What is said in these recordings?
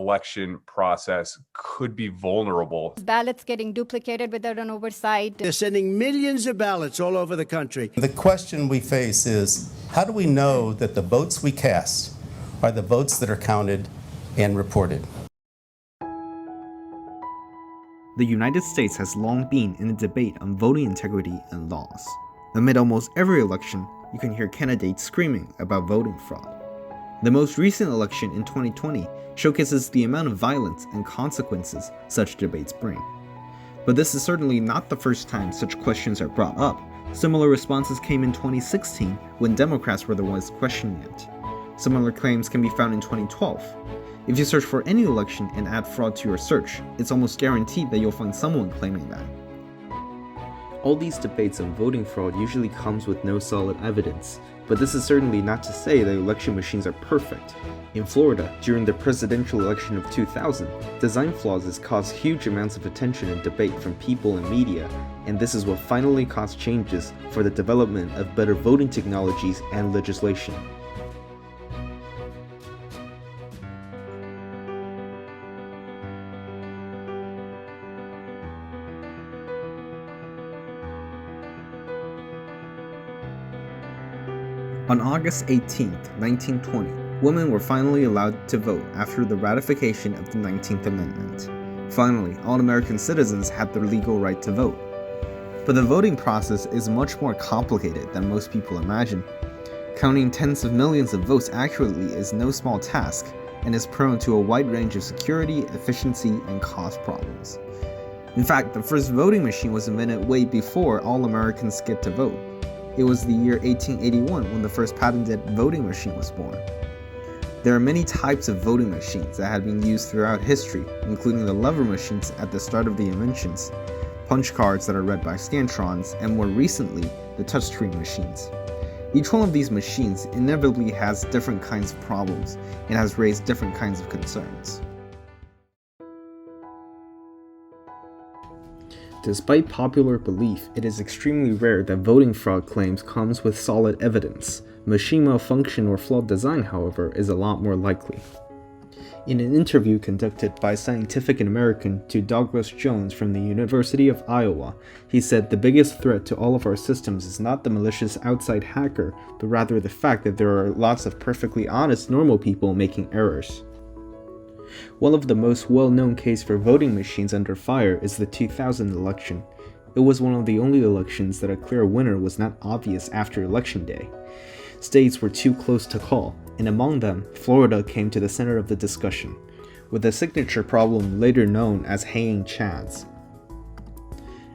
election process could be vulnerable. Ballots getting duplicated without an oversight. They're sending millions of ballots all over the country. The question we face is, how do we know that the votes we cast are the votes that are counted and reported? The United States has long been in a debate on voting integrity and laws. Amid almost every election, you can hear candidates screaming about voting fraud. The most recent election in 2020 showcases the amount of violence and consequences such debates bring. But this is certainly not the first time such questions are brought up. Similar responses came in 2016 when Democrats were the ones questioning it. Similar claims can be found in 2012. If you search for any election and add fraud to your search, it's almost guaranteed that you'll find someone claiming that. All these debates on voting fraud usually comes with no solid evidence, but this is certainly not to say that election machines are perfect. In Florida, during the presidential election of 2000, design flaws has caused huge amounts of attention and debate from people and media, and this is what finally caused changes for the development of better voting technologies and legislation. On August 18, 1920, women were finally allowed to vote after the ratification of the 19th Amendment. Finally, all American citizens had their legal right to vote. But the voting process is much more complicated than most people imagine. Counting tens of millions of votes accurately is no small task, and is prone to a wide range of security, efficiency, and cost problems. In fact, the first voting machine was invented way before all Americans get to vote. It was the year 1881 when the first patented voting machine was born. There are many types of voting machines that had been used throughout history, including the lever machines at the start of the inventions, punch cards that are read by scantrons, and more recently, the touchscreen machines. Each one of these machines inevitably has different kinds of problems and has raised different kinds of concerns. Despite popular belief, it is extremely rare that voting fraud claims comes with solid evidence. Machine malfunction or flawed design, however, is a lot more likely. In an interview conducted by Scientific American to Douglas Jones from the University of Iowa, he said the biggest threat to all of our systems is not the malicious outside hacker, but rather the fact that there are lots of perfectly honest normal people making errors. One of the most well-known cases for voting machines under fire is the 2000 election. It was one of the only elections that a clear winner was not obvious after Election Day. States were too close to call, and among them, Florida came to the center of the discussion, with a signature problem later known as hanging chads.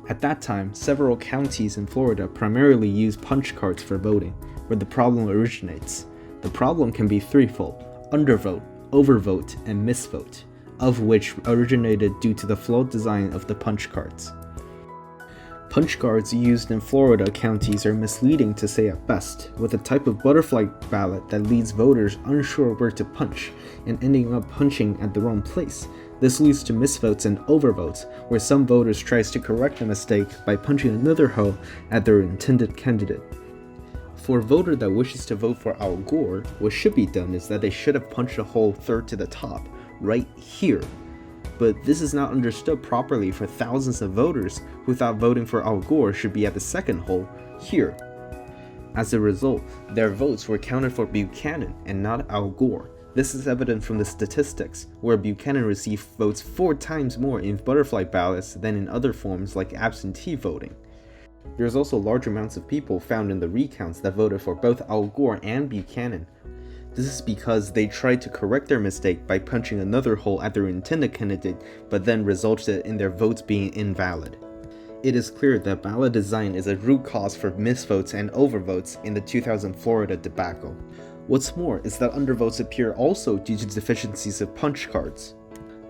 At that time, several counties in Florida primarily used punch cards for voting, where the problem originates. The problem can be threefold: undervote, overvote, and misvote, of which originated due to the flawed design of the punch cards. Punch cards used in Florida counties are misleading to say at best, with a type of butterfly ballot that leaves voters unsure where to punch and ending up punching at the wrong place. This leads to misvotes and overvotes, where some voters tries to correct the mistake by punching another hole at their intended candidate. For a voter that wishes to vote for Al Gore, what should be done is that they should have punched a hole third to the top, right here. But this is not understood properly for thousands of voters who thought voting for Al Gore should be at the second hole, here. As a result, their votes were counted for Buchanan and not Al Gore. This is evident from the statistics, where Buchanan received votes 4 times more in butterfly ballots than in other forms like absentee voting. There's also large amounts of people found in the recounts that voted for both Al Gore and Buchanan. This is because they tried to correct their mistake by punching another hole at their intended candidate, but then resulted in their votes being invalid. It is clear that ballot design is a root cause for misvotes and overvotes in the 2000 Florida debacle. What's more is that undervotes appear also due to deficiencies of punch cards.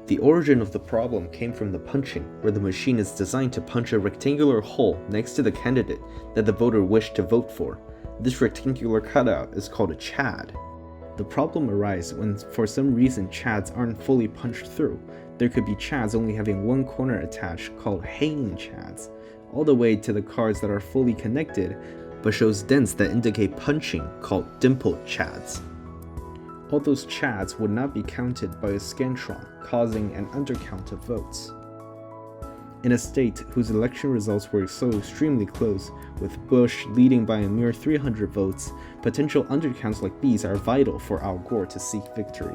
The origin of the problem came from the punching, where the machine is designed to punch a rectangular hole next to the candidate that the voter wished to vote for. This rectangular cutout is called a chad. The problem arises when for some reason chads aren't fully punched through. There could be chads only having one corner attached called hanging chads, all the way to the cards that are fully connected but shows dents that indicate punching called dimpled chads. all those Chads would not be counted by a Scantron, causing an undercount of votes. In a state whose election results were so extremely close, with Bush leading by a mere 300 votes, potential undercounts like these are vital for Al Gore to seek victory.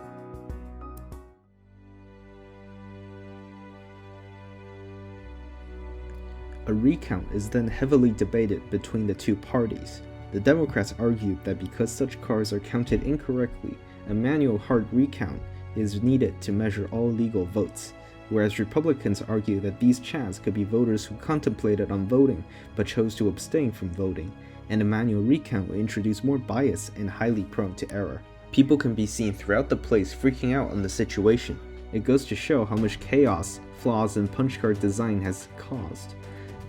A recount is then heavily debated between the two parties. The Democrats argued that because such cards are counted incorrectly, a manual hard recount is needed to measure all legal votes, whereas Republicans argue that these Chads could be voters who contemplated on voting but chose to abstain from voting, and a manual recount will introduce more bias and highly prone to error. People can be seen throughout the place freaking out on the situation. It goes to show how much chaos, flaws in punch card design has caused.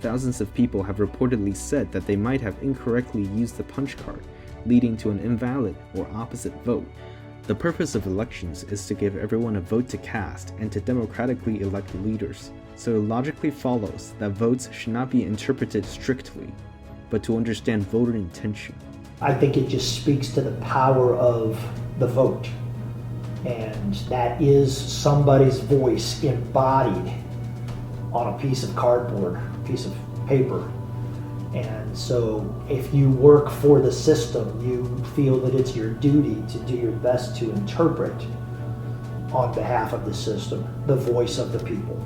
Thousands of people have reportedly said that they might have incorrectly used the punch card, leading to an invalid or opposite vote. The purpose of elections is to give everyone a vote to cast and to democratically elect leaders, so it logically follows that votes should not be interpreted strictly, but to understand voter intention. I think it just speaks to the power of the vote, and that is somebody's voice embodied on a piece of cardboard, a piece of paper. And so if you work for the system, you feel that it's your duty to do your best to interpret on behalf of the system, the voice of the people.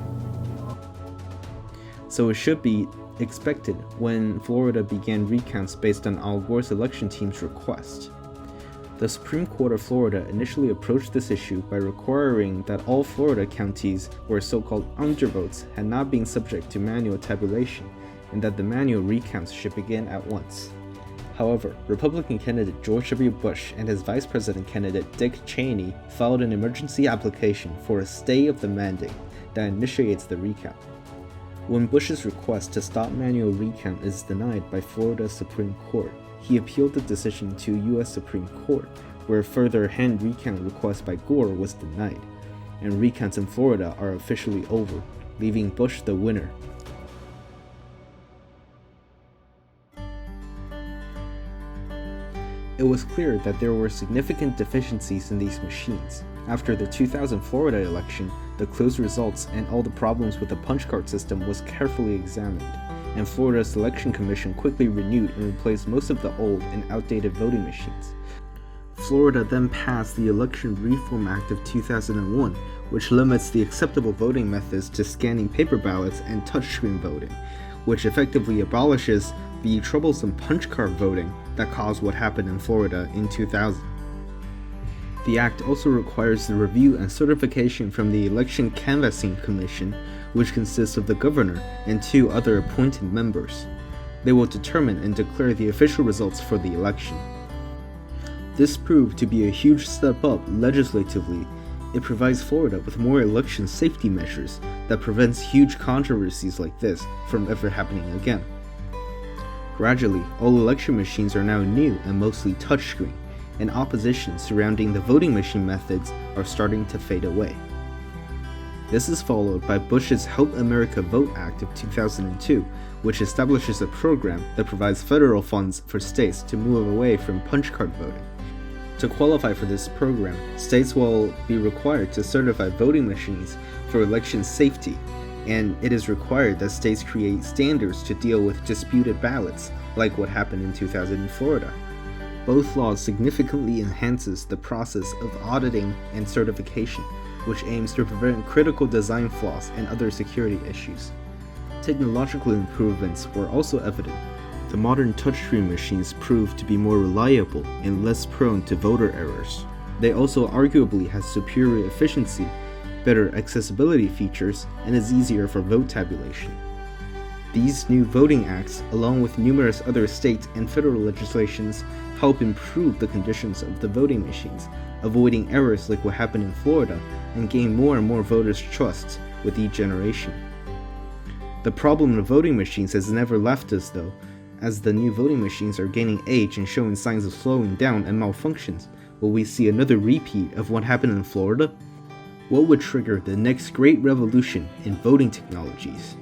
So it should be expected when Florida began recounts based on Al Gore's election team's request. The Supreme Court of Florida initially approached this issue by requiring that all Florida counties where so-called undervotes had not been subject to manual tabulation, and that the manual recounts should begin at once. However, Republican candidate George W. Bush and his Vice President candidate Dick Cheney filed an emergency application for a stay of the mandate that initiates the recount. When Bush's request to stop manual recount is denied by Florida's Supreme Court, he appealed the decision to U.S. Supreme Court, where a further hand recount request by Gore was denied, and recounts in Florida are officially over, leaving Bush the winner. It was clear that there were significant deficiencies in these machines. After the 2000 Florida election, the closed results and all the problems with the punch card system was carefully examined, and Florida's Election Commission quickly renewed and replaced most of the old and outdated voting machines. Florida then passed the Election Reform Act of 2001, which limits the acceptable voting methods to scanning paper ballots and touchscreen voting, which effectively abolishes the troublesome punch card voting that caused what happened in Florida in 2000. The act also requires the review and certification from the Election Canvassing Commission, which consists of the governor and 2 other appointed members. They will determine and declare the official results for the election. This proved to be a huge step up legislatively. It provides Florida with more election safety measures that prevents huge controversies like this from ever happening again. Gradually, all election machines are now new and mostly touchscreen, and opposition surrounding the voting machine methods are starting to fade away. This is followed by Bush's Help America Vote Act of 2002, which establishes a program that provides federal funds for states to move away from punch card voting. To qualify for this program, states will be required to certify voting machines for election safety, and it is required that states create standards to deal with disputed ballots, like what happened in 2000 in Florida. Both laws significantly enhances the process of auditing and certification, which aims to prevent critical design flaws and other security issues. Technological improvements were also evident. The modern touchscreen machines proved to be more reliable and less prone to voter errors. They also arguably have superior efficiency, better accessibility features, and is easier for vote tabulation. These new voting acts, along with numerous other state and federal legislations, help improve the conditions of the voting machines, avoiding errors like what happened in Florida, and gain more and more voters' trust with each generation. The problem of voting machines has never left us though. As the new voting machines are gaining age and showing signs of slowing down and malfunctions, will we see another repeat of what happened in Florida? What would trigger the next great revolution in voting technologies?